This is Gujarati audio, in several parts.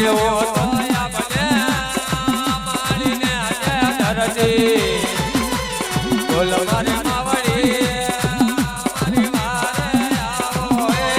એવો તો મને મારીને ધરતી બોલ મારી માવડી મારી મારે આવો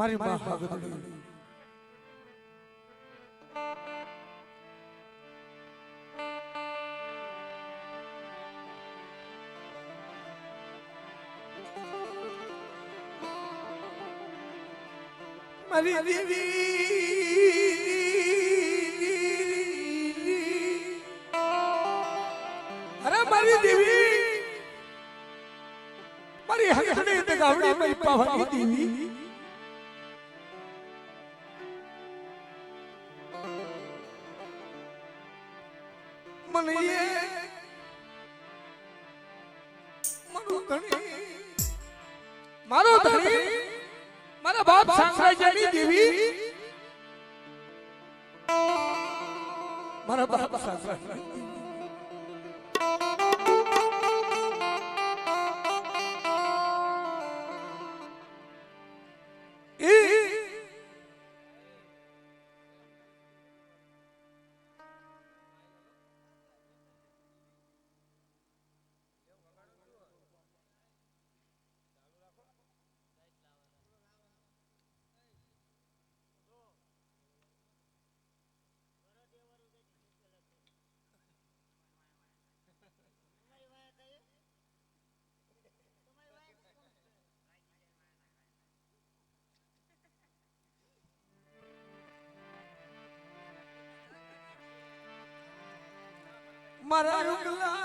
મારી માં હગદડી મારી દેવી અરે મારી દેવી મારી હગદડી તે ગાવડી મારી પાવાની દેવી મને મારો ધણી મારા બાપ સામ્રાજ્યની દેવી મારા બાપ સામ્રાજ્ય મારા રૂગલા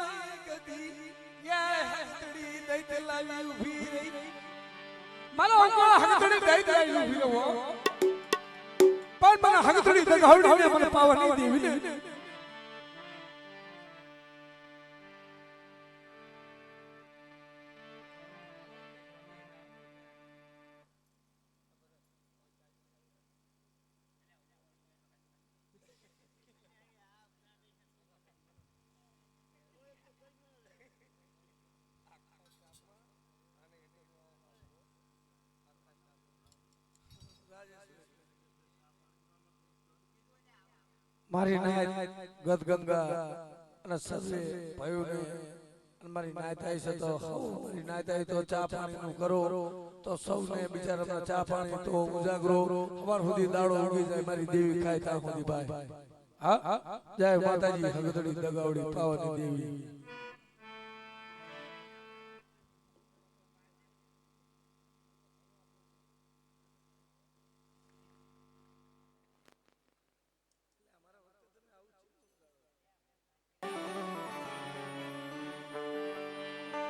ગદી યા હગદડી દઈત લાવી ઊભી રહી મારા રૂગલા હગદડી દઈત લાવી ઊભી રહો પણ મને હગદડી દગાવડીને મને પાવાની દેવી ને મારી નાય ગદગંગા અને સર્વે ભાઈઓને મારી નાય થાય છે તો મારી નાય થાય તો ચા પાણીનું કરો તો સૌને બિચારાને ચા પાણી તો ઉજાગરો સવાર સુધી દાડો ઉગી જાય મારી દેવી ખાય ત્યાં સુધી ભાઈ હા જય માતાજી હગદડી દગાવડી પાવાની દેવી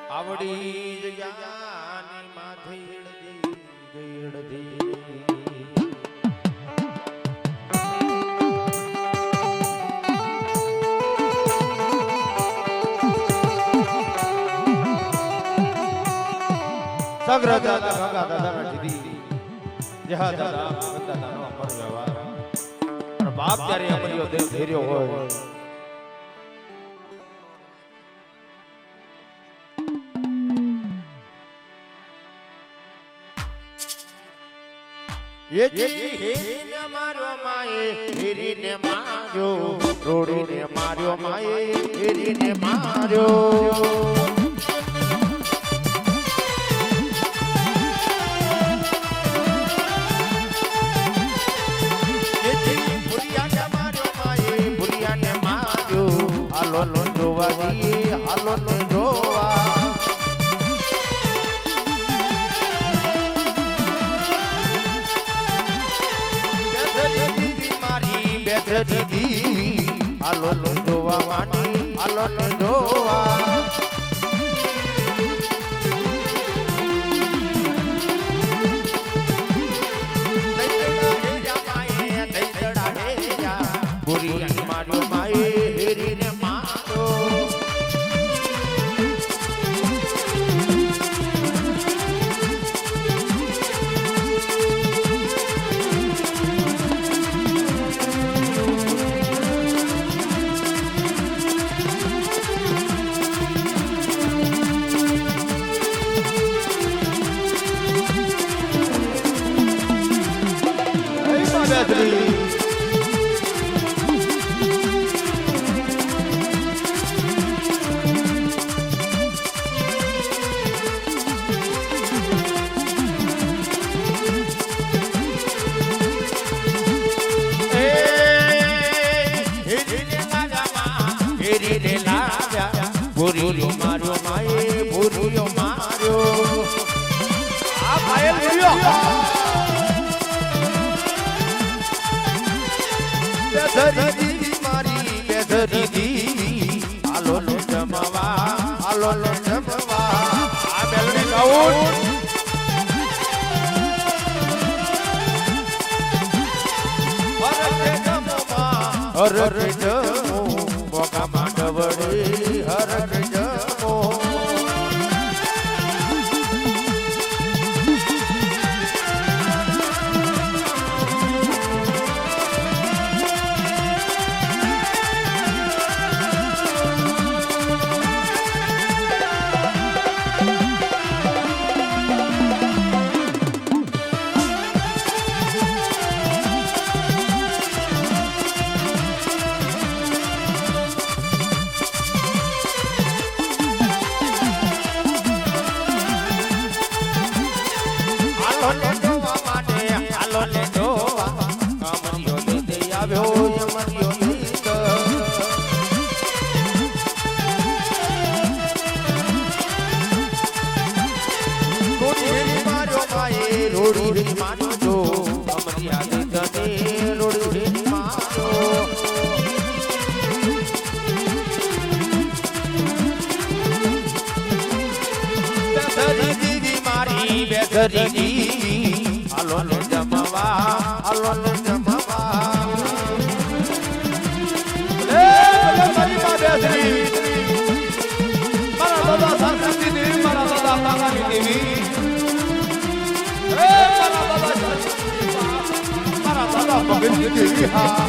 આવડી જયાની માથે ઈડદી સગ્ર દાદા ભગા દાદા સીધી જહા દાદા ભગા દાદા અમર વ્યવહાર અને બાપ ત્યારે અમર્યો દેવ ધૈર્ય હોય હેરીને માર્યો માએ હેરીને માર્યો રોડીને માર્યો માએ હેરીને માર્યો ભૂરિયાને માર્યો હાલો નો જોવા જઈએ હાલો નો જોવા દીદી હાલો નો જોવા માની હાલો નો જોવા ભૂરિયાને માર્યો માએ હેરીને માર્યો બેધરી મારી બેધરી દી હાલો લો જમવા હાલો લો જમવા આ મેલડી ગાઉન હરક જમો મોકા માંડવડી હરક જમો રોડી માનો જો અમરી આદિ તને રોડી માનો બેધરી દીદી મારી બેધરી દીદી હાલો લે જમવા હાલો લે જમવા લે મારી માં બેધરી મારા દાદા સાસરી દેવી મારા દાદા કાકાની દેવી ભગત દેવી હા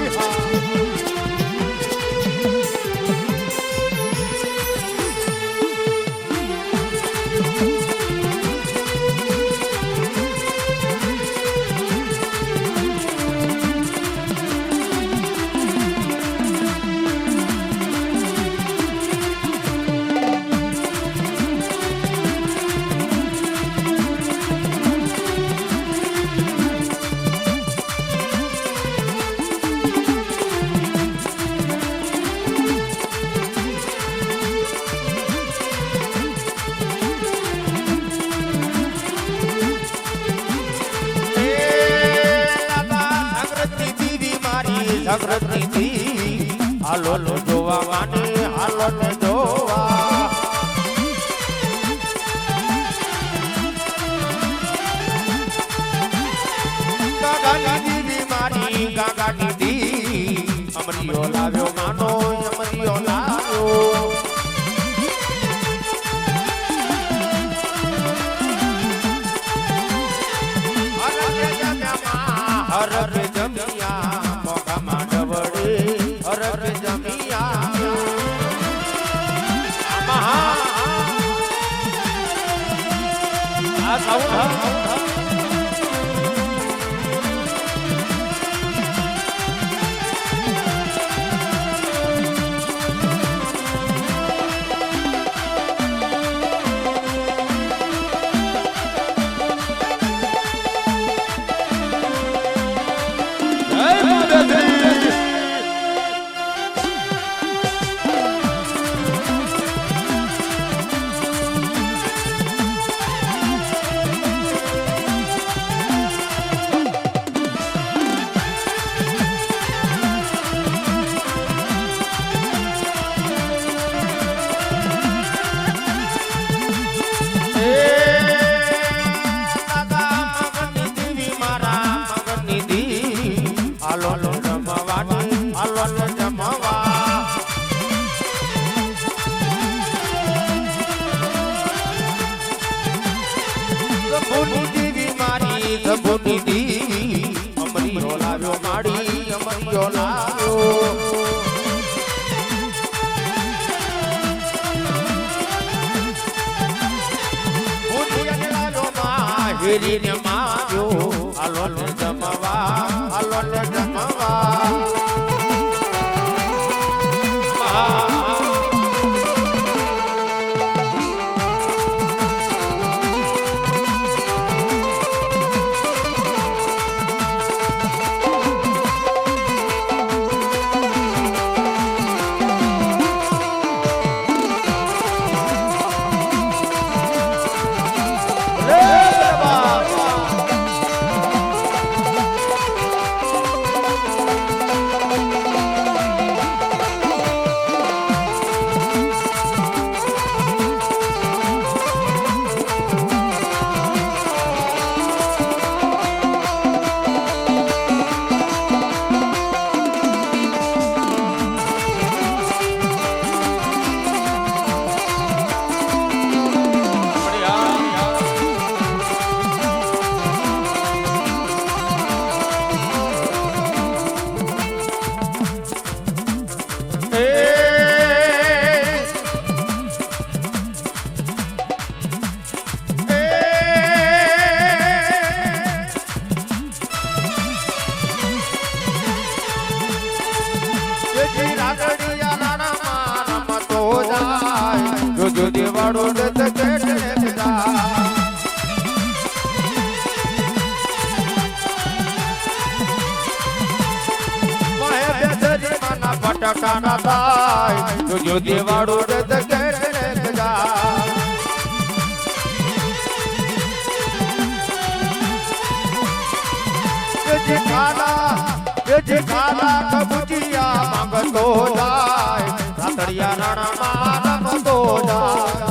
જાગૃતિ દી હાલો લો જોવા માટે હાલો લો જોવા ગાગાની દી મારી ગાગાની દી અમરીઓ લાવ્યો માનો અમરીઓ લાવ્યો હરક જમિયા મોકા માંડવડી હરક જમિયા આ સાઉન્ડ સબોની દી અમરી ઓલાવ્યો માડી અમરી ઓલાવ્યો ભૂલિયા લાલો માં હેરીને માર્યો હાલો ને જમવા હાલો ને જમવા વાળું રદ કેટને જા પટકાના થાય જોજો દેવાળું રદ કેટને જા જે ખાના કબૂચિયા માંગતો જાય રાતડિયા રણમાં રમતો જાય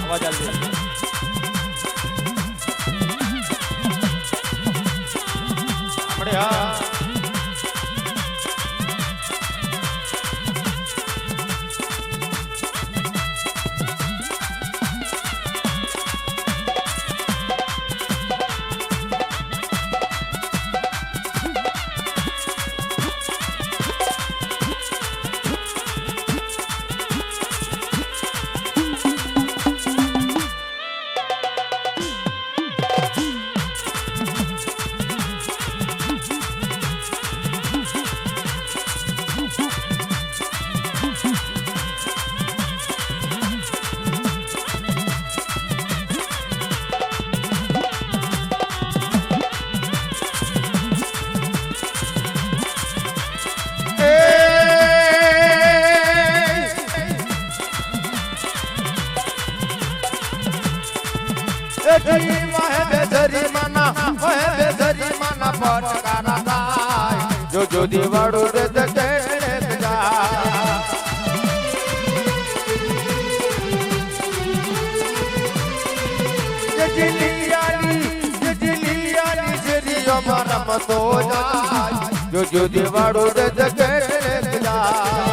અવાજ આવી આપણે હા જો દેવાળું રદ કેટને જા રમતો જાય જો દેવાળું રદ કેટને જા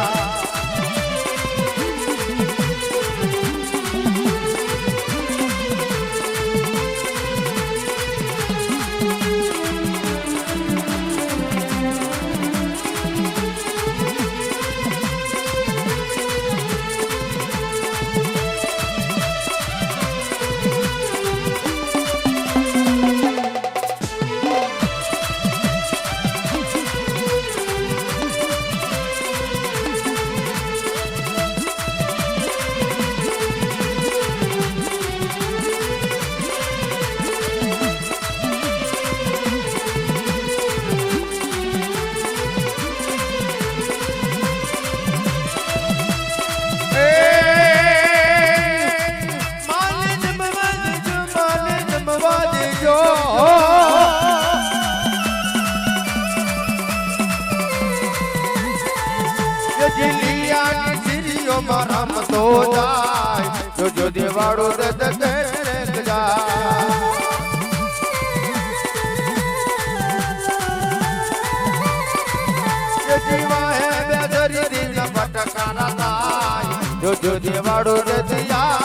રમતો જાય જો દેવાળું રદ કેટને જા પટકાના થાય જો દેવાળું રદ જા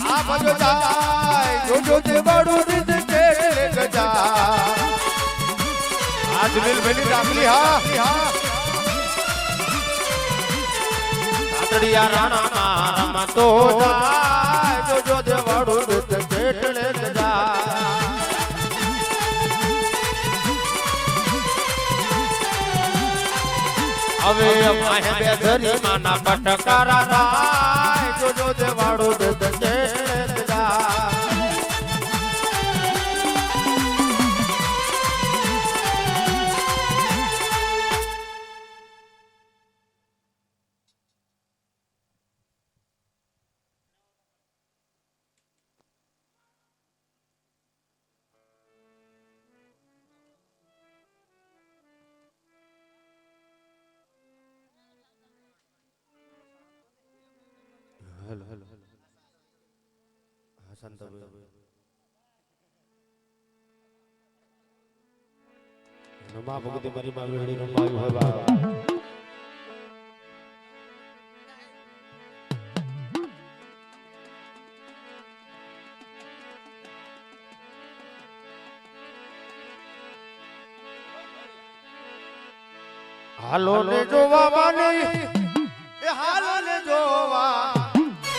આ ભજો જાય જો દેવાળું રદ કેટને જા આ દિલ ભેલી રાખલી હા રાતડિયા રાણામાં રમતો જાય જો દેવાળું રદ કેટને જા હવે માહે બેધરી માના પટકારા થાય જો દેવાળું રદ કેટને જા હેલો હેલો હા શાંતાભાઈ રમા ભગતે મારી માં વેડી રમાયું હોય બા હાલો ને જોવા માની એ હાલો ને જોવા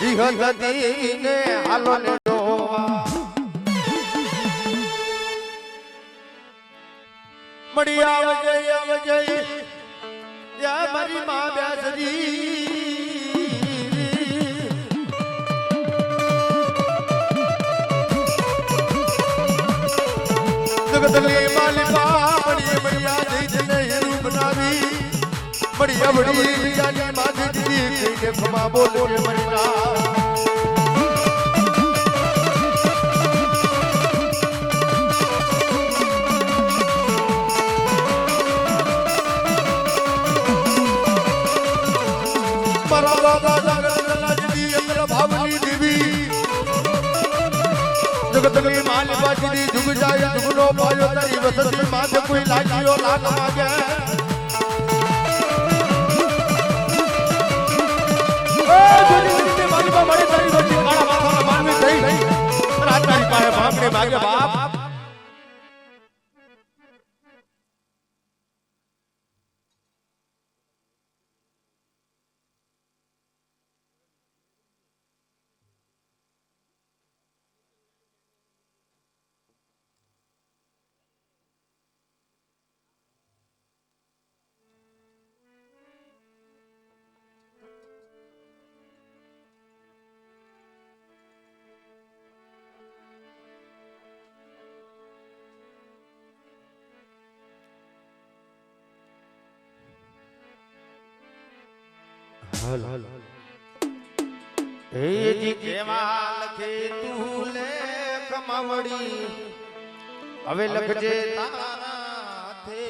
વિહતતી ને હાલો ને જોવા મળી આવજે યા મારી માં બેસરી જગતની માલિકા મળી મૈયા જઈને હેરું બનાવી મળી અવડી બીજાની માથે દીધી કે ખમા બોલે મરીના મારા દાદા જગતના જીવી અમર ભાવની દેવી જગતની માલિકા જીવી જુગ જાય જુગનો પાયો તારી વસતી માથે કોઈ લાગ્યો લાગ માગે બાપ હલ હે જી કેવા લખે તું લેખ માવડી હવે લખજે તારા હાથે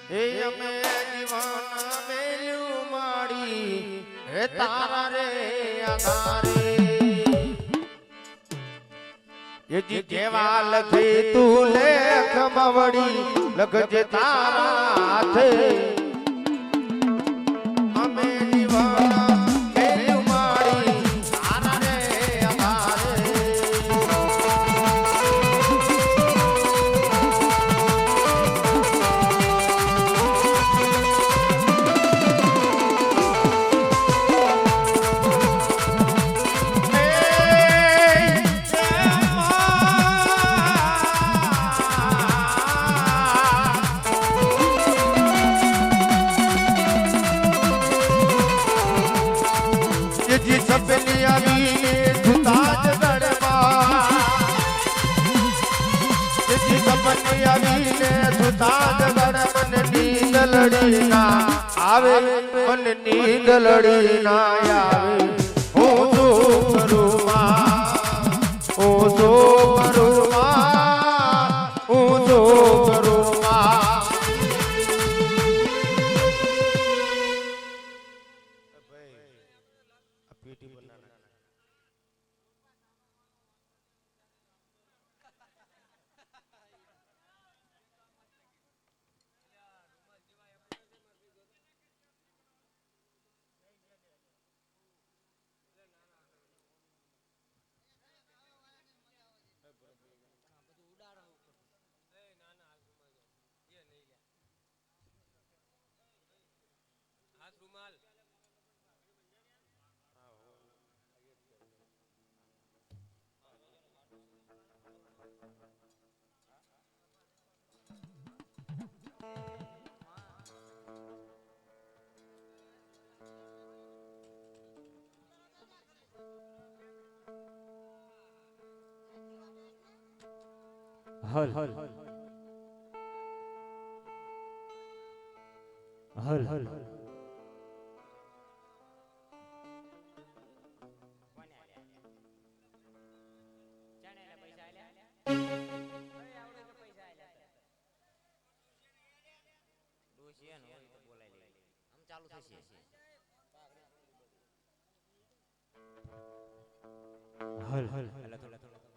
હે અમે જીવન મેલ્યું માડી હે તારા રે આધારે એ જી કેવા લખે તું લેખ માવડી લખજે તારા હાથે અમે જીવન મેલ્યું માડી તારા રે આધારે સપની આવીને સુતા જ દડમાં સપની આવીને સુતા જ દડ મને નીંદ લડી ના આવે મને નીંદ લડી ના આવે હું શું કરું માં હું શું કરું માં હું શું કરું માં પીટી બનાના હલ હલ હલ હલ ચાલુ થશે હલ હલ એટલે થોડા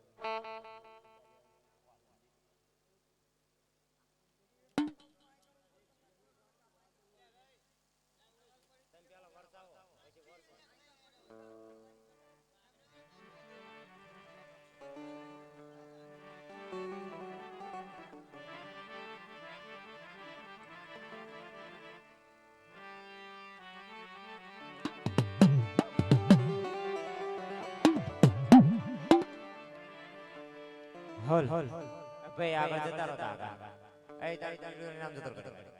હલ હલ ભાઈ આગળ જતા રહો આગળ એ તારી નામ જતો કરો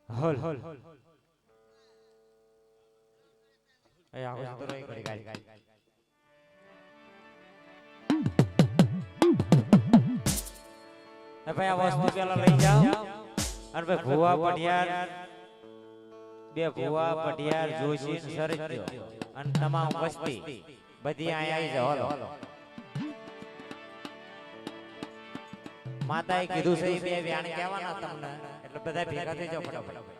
હલ હલ એ આગળ જતો રહી ઘડી ગાડી ભાઈ આ વસ્તુ પેલા લઈ જાઓ અને ભાઈ ભુવા પઢિયાર બે ભુવા પઢિયાર જોશી સરસ્યો અને તમામ વસ્તી બધી અહીંયા આવી જાઓ હાલો માતાએ કીધું છે બે વ્યાણ કહેવાના તમને એટલે બધા ભેગા થઈ જાઓ ફટાફટ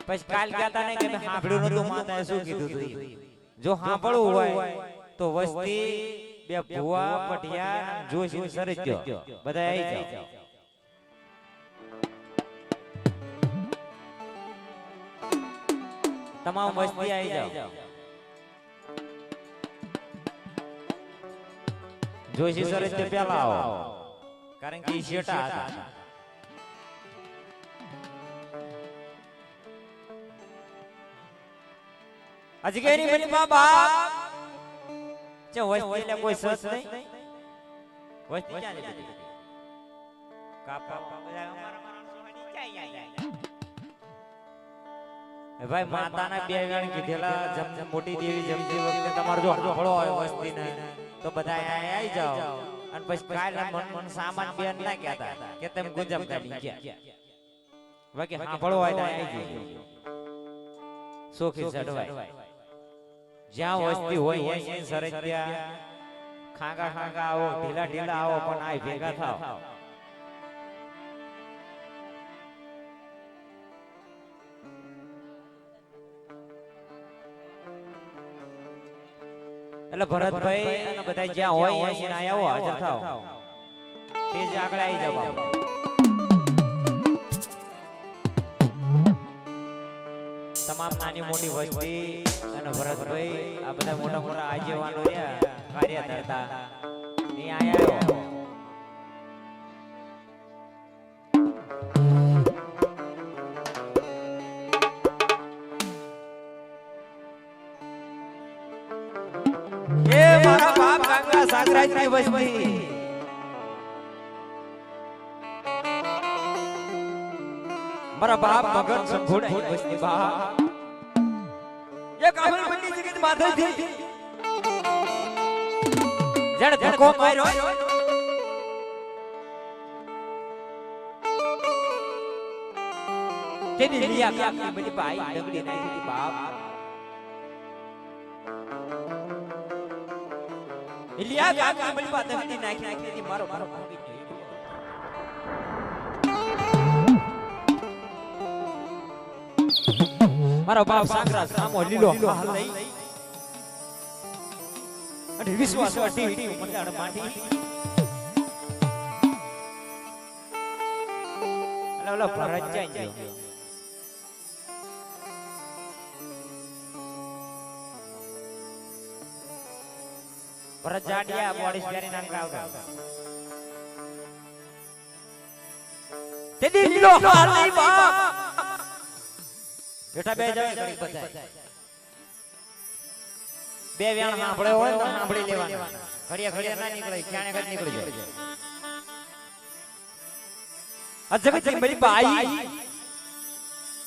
પછી કાલ કહેતા નહીં કે સાંભળ્યું નતું માતાએ શું કીધું તું જો સાંભળવું હોય તો વસ્તી બે ભુવા પઢિયાર જોશી સરસ્યો બધા આવી જાઓ તમામ વસ્તી આવી જાઓ જોશી સરસ્યો પેલા આવો કારણ કે શેટા હતા અજગેરી બની બાબા ચે વસ્તી લે કોઈ સસ નહીં વસ્તી ક્યાં લે બધી કાપા બધા અમારા માણસો હની ક્યાં જાય એ ભાઈ માતાના બે વેણ કીધેલા જમ મોટી દેવી જમતી વખતે તમારો જો હળો હોય વસ્તી ને તો બધા અહીંયા આવી જાઓ અને પછી કાલ મન સામાન બેન ના કહેતા કે તેમ ગુંજમ કાઢી ગયા બાકી સાંભળો હોય તો આવી જજો સોખી ચડવાય જ્યાં વસ્તી હોય અહીં સરસ્યા ખાંગા ખાંગા આવો ઢીલા ઢીલા આવો પણ આ ભેગા થાવ એટલે ભરતભાઈ અને બધા જ્યાં હોય અહીં આવો હાજર થાવ તે જ આગળ આવી જાવ તમામ નાની મોટી વસ્તી અને ભરતભાઈ આ બધા મોટા મોટા આગેવાનો રહ્યા કાર્યકર્તા અહીં આવ્યો એ મારા બાપ કાકા સાગરાજની વસ્તી મારા બાપ મગન સંઘોડા વસ્તી બા એક આભર બની જગત માથે થી જડ ધક્કો માર્યો કેની લિયા કાકી બની ભાઈ ડગડી નાખી બાપ લિયા કાકી બની બાત ડગડી નાખી મારો મારો ભાગી મારો બાપ સાગરા સામો લીલો હાલ લઈ અને વિશ્વાસ વાટી મંડાણ માટી અલા ભરત જાય ભરત જાડિયા બોડીસ પેરી નામ આવતા તેદી લીલો હાલ લઈ બાપ બેઠા બે જાય ઘડી બધાય બે વ્યાણ સાંભળે હોય તો સાંભળી લેવાના ઘડિયા ઘડિયા ના નીકળે ક્યાંને ઘડી નીકળી જાય અજગત બની બાઈ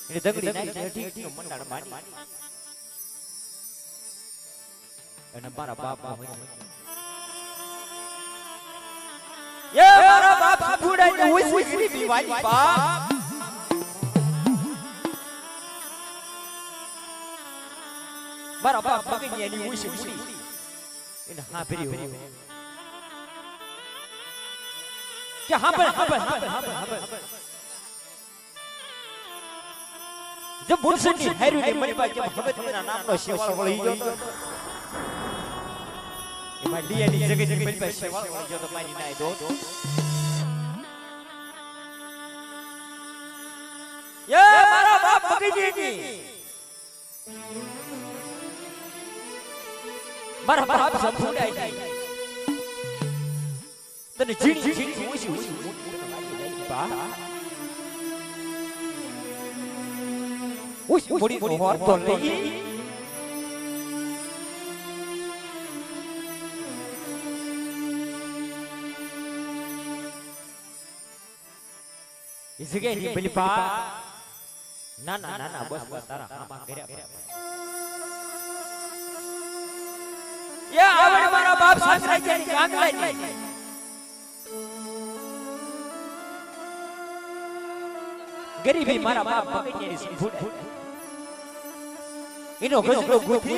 એ દગડી નાખી ઠીક મંડાળ માની અને મારા બાપ એ મારા બાપ સાબુડાઈ ને ઉસી બીવાઈ બાપ મારા બાપ બગડી એની ઉસી એને હા ભરી કે હા પર जब बुरसनी हैरी ने मनी बात जब हमें तेरा नाम नो शेवाल वળી ગયો તો એમાં ડીએની જગ્યાએ મની બાત શેવાળ વળી ગયો તો મારી નાય દો યે મારા બાપ બગીજીની મારા બાપ સંભળાય તને જીણી ઉસી બા Uy, budi horror lagi. Isi ni beli pak. Nana bos tara apa kira. Ya, awak mara baap sasarai jadi ganglai ni. Garibi mara baap pakai jadi semput. Ino goslo guthi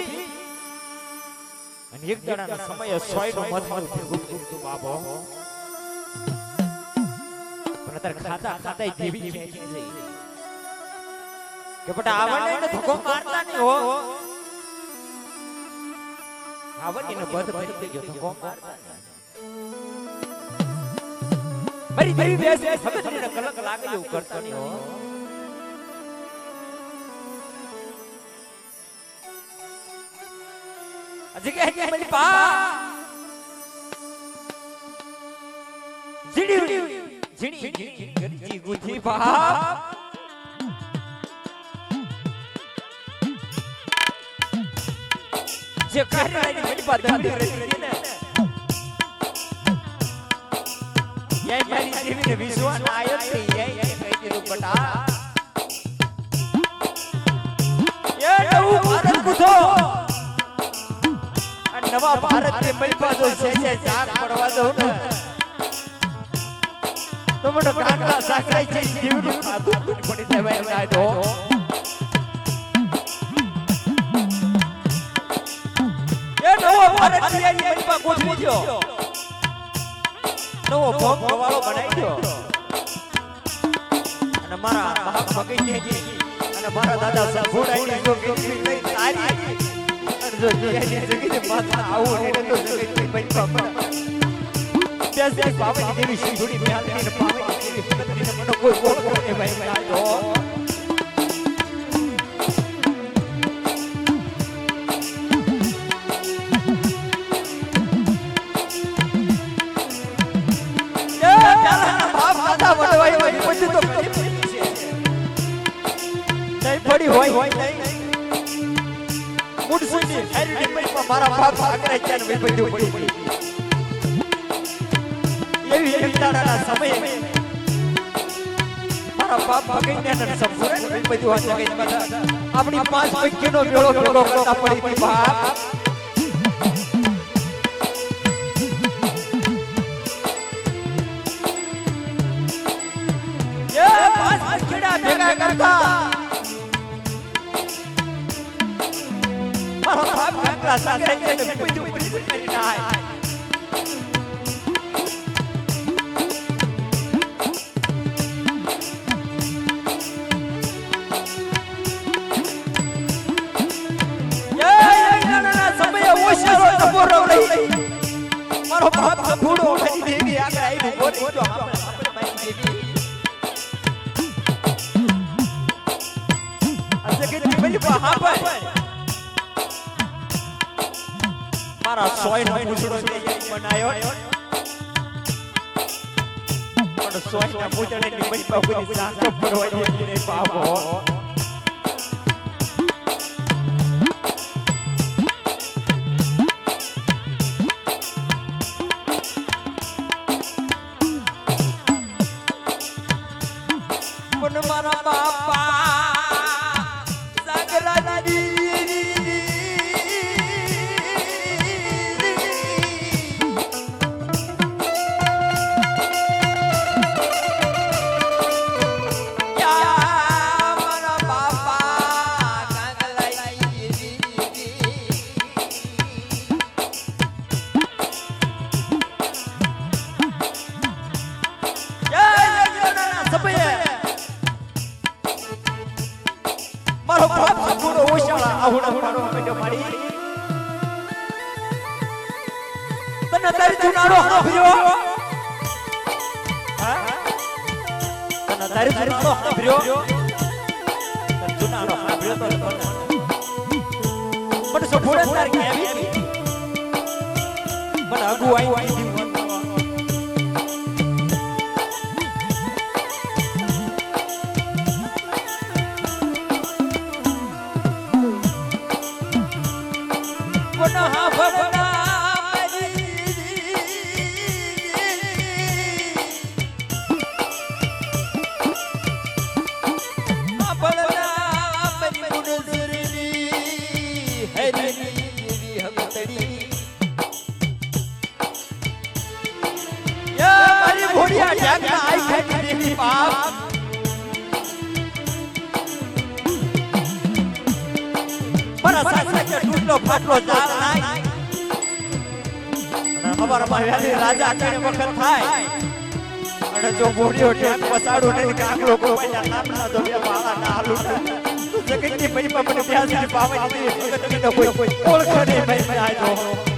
અને એક દાડાના સમયે સોયનો મથમલ ભેગું તું બાબો પણ અત્યારે ખાતા દેવી ખેંચી જઈ કે બટા આવડે ને ધક્કો મારતા નહીં હો આવડે ને બધ ભરી ગયો ધક્કો મારતા મારી દેવી બેસે સબતરીને કલક લાગે એવું કરતો નહીં હો જગ્યા કે મારી પા જીડી ગરજી ગુથી બાપ જે કારણે મારી પા દંડ રહી ને યે મારી દેવીને વિશ્વાસ આયો છે યે કહી દીધું બટા યે નવું ભારત કુથો નવા ભારત ને મલપા જો છે ચાર પડવા દો ને તો મને કાકડા સાકરાઈ છે જીવનું ખાતું પડી દેવાય ના દો એ નવો ભારત ની મલપા ગોઠવી દો નવો ભોગ વાળો બનાવી દો અને મારા બાપ ભગઈ ને અને મારા દાદા સાબુડાઈ ને જો કેટલી લઈ તારી જો જીની જગીને માથા આવું ને તો જગી ભાઈ બાપા બેસી બાવાની દેવી શીધુડી મ્યાલની પાવાની દેવી પત્નીને મને કોઈ બોલવો ને ભાઈ ના જો એ તારા બાપ દાદા વડવાઈ હોય પછી તો નહીં પડી હોય નહીં મુડસુની હેરી પર મારા બાપ આગળ ચાન મે બધું પડી એવી એકતાના સમયે મારા બાપ ભગઈને ને સંપૂર્ણ મે બધું આ જગ્યાએ બધા આપણી 5 પૈકીનો મેળો કરતા પડી બાપ એ 5 ખેડા ભેગા કરતા મારા બાપ કાંકરા સાથે ને બધું પડી કરી નાય મારો બાપ ભૂડો મારી દેવી આગળ આવી બોલી જો આપણે મારી દેવી અસે કે પેલી પહા પર મારા સોયનો પૂછડો બનાયો પણ સોયના પૂછડે ની બની બાપુની સાંકો પરવાઈ દેવી ને બાપો મારા બાપા આહુડા પાડો મેડો મારી તને તારી જુનારો હાંભર્યો હા તને તારી જુનારો હાંભર્યો તને જુનારો હાંભર્યો તો મને સફોડે તાર કે આવી મને આગુ આવી ફાટલો ચાલ નાય અમારા વેલી રાજા આચાર્ય વખત થાય અને જો બોડીઓ ટેક પસાડો ને કાકલો કોઈના નામના જો બે માળા ના આલુ જગતની મહિમા મને પ્યાસી પાવઈ દીધી જગતની કોઈ ઓળખે નહીં ભાઈ આજો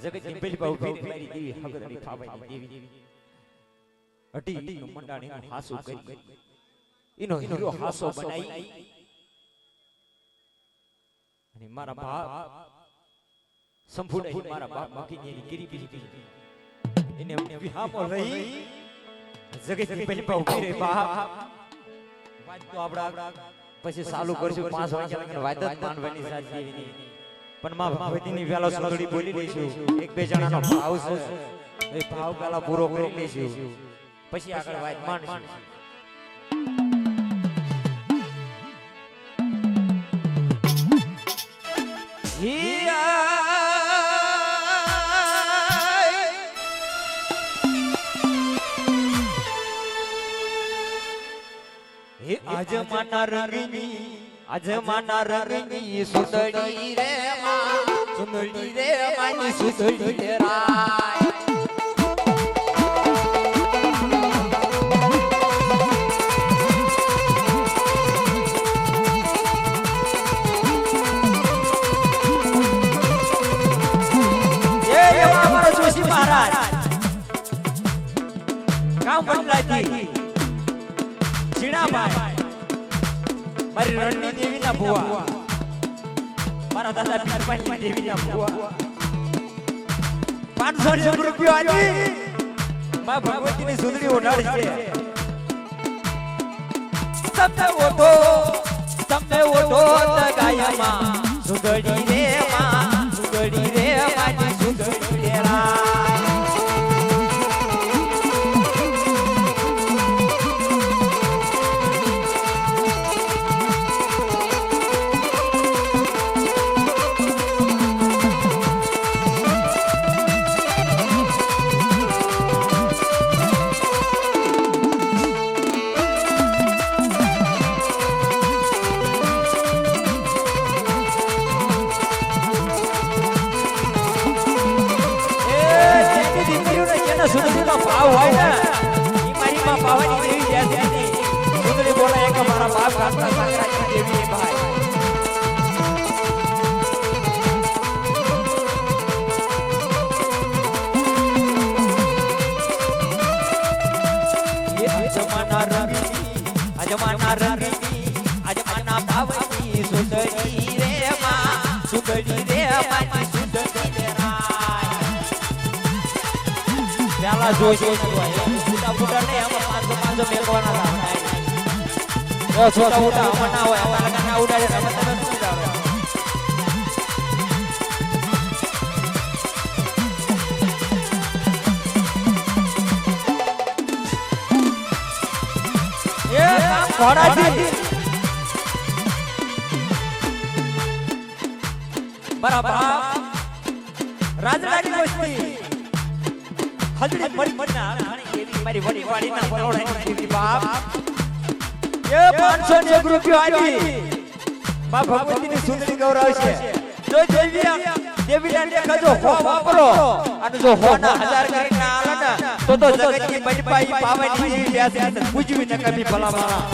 જગતની પેલી બહુ ફેરી મારી દેવી હગદડી ફાવાઈ દેવી અટી નું મંડાણીનું હાસુ કરી ઈનો હીરો હાસો બનાઈ અને મારા બાપ સંપૂર્ણ મારા બાપ બાકીની એની ગીરી બીજી એને વિહામો રહી જગતની પેલી બહુ ફેરી બાપ વાત તો આપડા પછી ચાલુ કરશું 5 વાગ્યા લગન વાયદત માનવાની સાથ દેવીની પણ માં ભગવતીની વેલો સુંદરી બોલી દઈશું એક બે જણાનો ભાવ છે એ ભાવ પેલા પૂરો કરી લઈશું પછી આગળ વાત માનશું હે આજ માના રંગની સુંદરી રે માની સુંદરી રે રાય જોશી મહારાજ કામ બદલાતી જીણાભાઈ મારી રણની દેવીના ભુવા મારા દાદા પીરપાની દેવીના ભુવા 500 રૂપિયા આલી માં ભગવતીની સુંદરી ઓઢાડી છે તમને ઓઢો ગાયમાં સુંદરી રે માં સુંદરી રે માની સુંદરી રે સુંદરીનો ભાવ હોય ને ઈ મારી માં પાવાની દેવી જેસી સુંદરી બોલે કે મારા બાપ ગાતા સાકરાની દેવી એ ભાઈ અજમાના રંગી અજમાના ભાવની સુંદરી રે માં સુંદરી રે માની સુંદરી રે રાય પેલા જોઈ છોટા ફૂટા ને આમાં 500 મેકવાના લાવના એ છોટા ફૂટા આમાં ના હોય આમાં લગાના ઉડાડે તમે તમે શું ઉડાડો ઘોડાજી બરાબર રાજરાની વસ્તી હજડી મરી ના એવી મારી વડી વાડી ના બરોડાની દેવી બાપ એ 501 રૂપિયો આલી બા ભગવતીની સુંદરી ગૌરવ છે જો દેવીના દેખાજો હો વાપરો અને જો હો ના 1000 કરીને આલે ને તો જગતની બડપાઈ પાવાની દેવી બેસે પૂજવી ન કભી ભલા મારા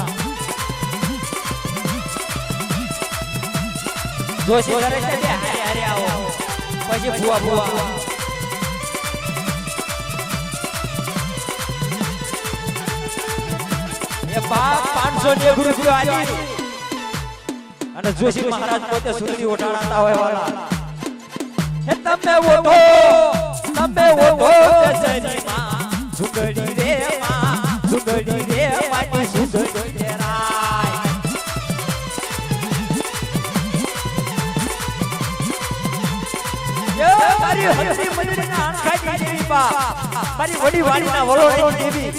જોશી કરે છે હારે આવો પછી ભુવા એ બાપ 501 રૂપિયો આલી અને જોશી મહારાજ પોતે સુંદરી ઓઢાડતા હોય વાળા હે તમે ઓઢો બેસરી માં સુંદરી રે માટી સુંદરી રે રાય મારી હરતી મંદિરના આંખાની દેવી બા મારી વડી વાડીના વલોડાની દેવી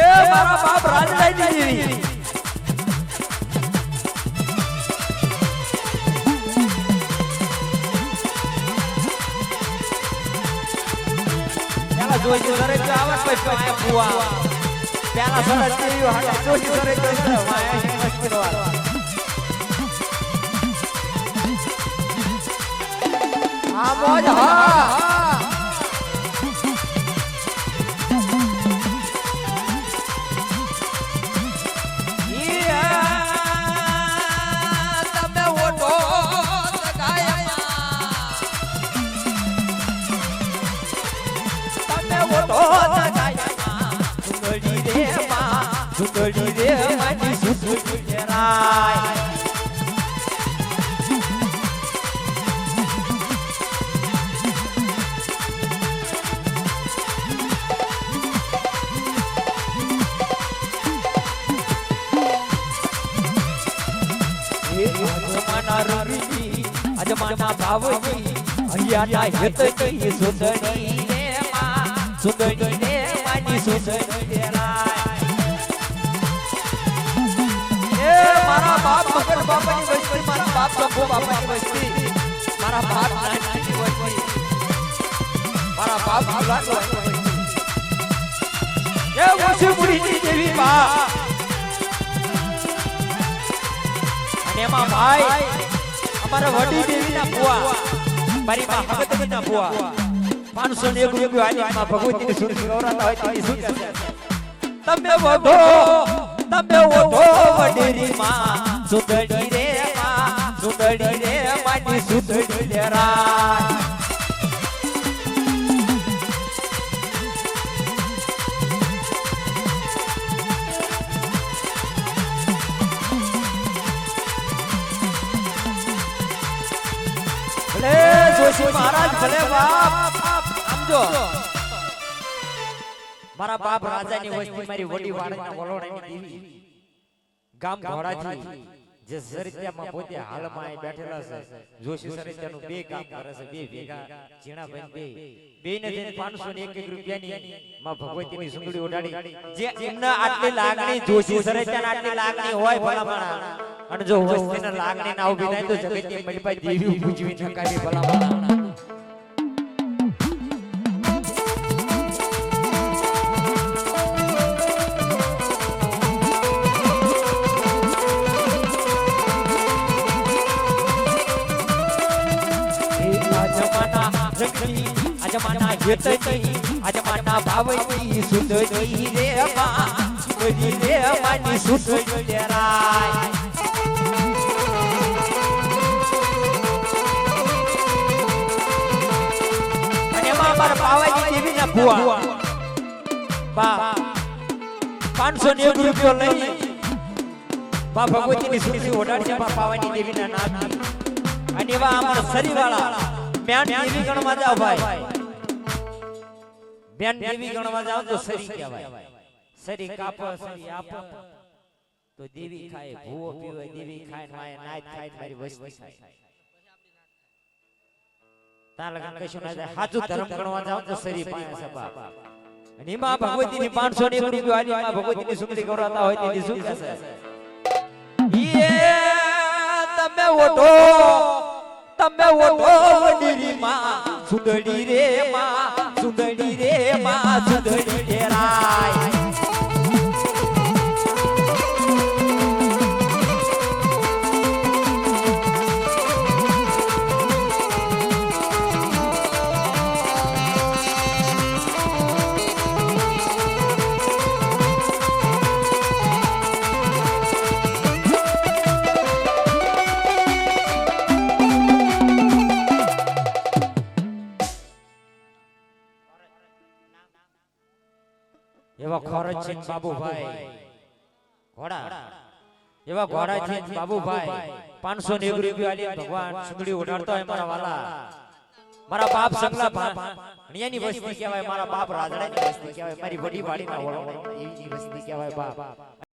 એ મારા બાપ રાજરાની દેવી પેલા જોઈ કરે તો આવત પછી ફુવા પેલા સરસ દેવી હાલે જોઈ કરે તો વાયા મસ્તીવાળા આ મોજ હા તમે ઓઢો સુંદરી રે માની સુંદરી રે રાય અજમાના ભાવની હરિયાના હેતની સુંદરી રે માં સુંદરી રે માની સુંદરી રે રાય એ મારા બાપ મગર બાપાની વસ્તી મારા બાપ શંભુ બાપાની વસ્તી મારા બાપ નાનકની વસ્તી મારા બાપ લાડો એ ઓછી મુડીની દેવી બા અને એમાં ભાઈ અમારા વડી દેવીના ફુવા મારી માં ભગવતીના ફુવા 501 રૂપિયો આલી માં ભગવતીની સુરતી ગૌરાતા હોય તો શું કહે તમે ઓઢો વડેરી માં સુંદરી રે માની સુંદરી રે રાય ભલે જોશી મહારાજ ભલે બાપ સમજો મારા બાપ રાજાની વસ્તી મારી વડી વાડીના વલોડાની દેવી ગામ ઘોડાજી જે સરિત્યામાં પોતે હાલમાં બેઠેલા છે જોશી સરિત્યાનું બે કામ કરે છે બે ભેગા જીણાભાઈ બેને જઈને 501 રૂપિયાની માં ભગવતીની સુંદરી ઓઢાડી જે એમના આટલી લાગણી જોશી સરિત્યાના આટલી લાગણી હોય ભલામણા અને જો વસ્તીના લાગણી ના ઉભી થાય તો જગતની મલપાઈ દેવી પૂજવી નકારી ભલામણા જગની આજમાના હેતની આજમાના ભાવની સુંદરી રે માં સુંદરી રે માની સુંદરી તેરાય અને માં મારા પાવાની દેવીના ભુવા બા 501 રૂપિયો લઈ બા ભગવતીની સુંદરી ઓઢાડી બા પાવાની દેવીના નામની અને એવા અમારા શરીવાળા બેન દેવી ગણવા જાવ ભાઈ બેન દેવી ગણવા જાવ તો સરી કહેવાય સરી કાપો સરી આપો તો દેવી ખાય ભૂવો પીવે દેવી ખાય માય નાય ખાય મારી વસ્તી ખાય તાર લગન કશું ના જાય સાચું ધર્મ ગણવા જાવ તો સરી પાય સબા અને માં ભગવતીની 501 રૂપિયો આલી માં ભગવતીની સુંદરી ગૌરવતા હોય તેની શું કહેશે તમે ઓઢો વડીરી માં સુંદરી રે માં સુંદરી રે માં સુંદરી તેરાય એવા ખોરજ છે બાબુભાઈ ઘોડા એવા ઘોડા છે બાબુભાઈ 501 રૂપિયા આલી ભગવાન સુંદરી ઓઢાડતો હોય મારા વાલા મારા બાપ સંગલા ભણિયાની વસ્તી કહેવાય મારા બાપ રાજડાની વસ્તી કહેવાય મારી વડી વાડીના ઓળો એવી વસ્તી કહેવાય બાપ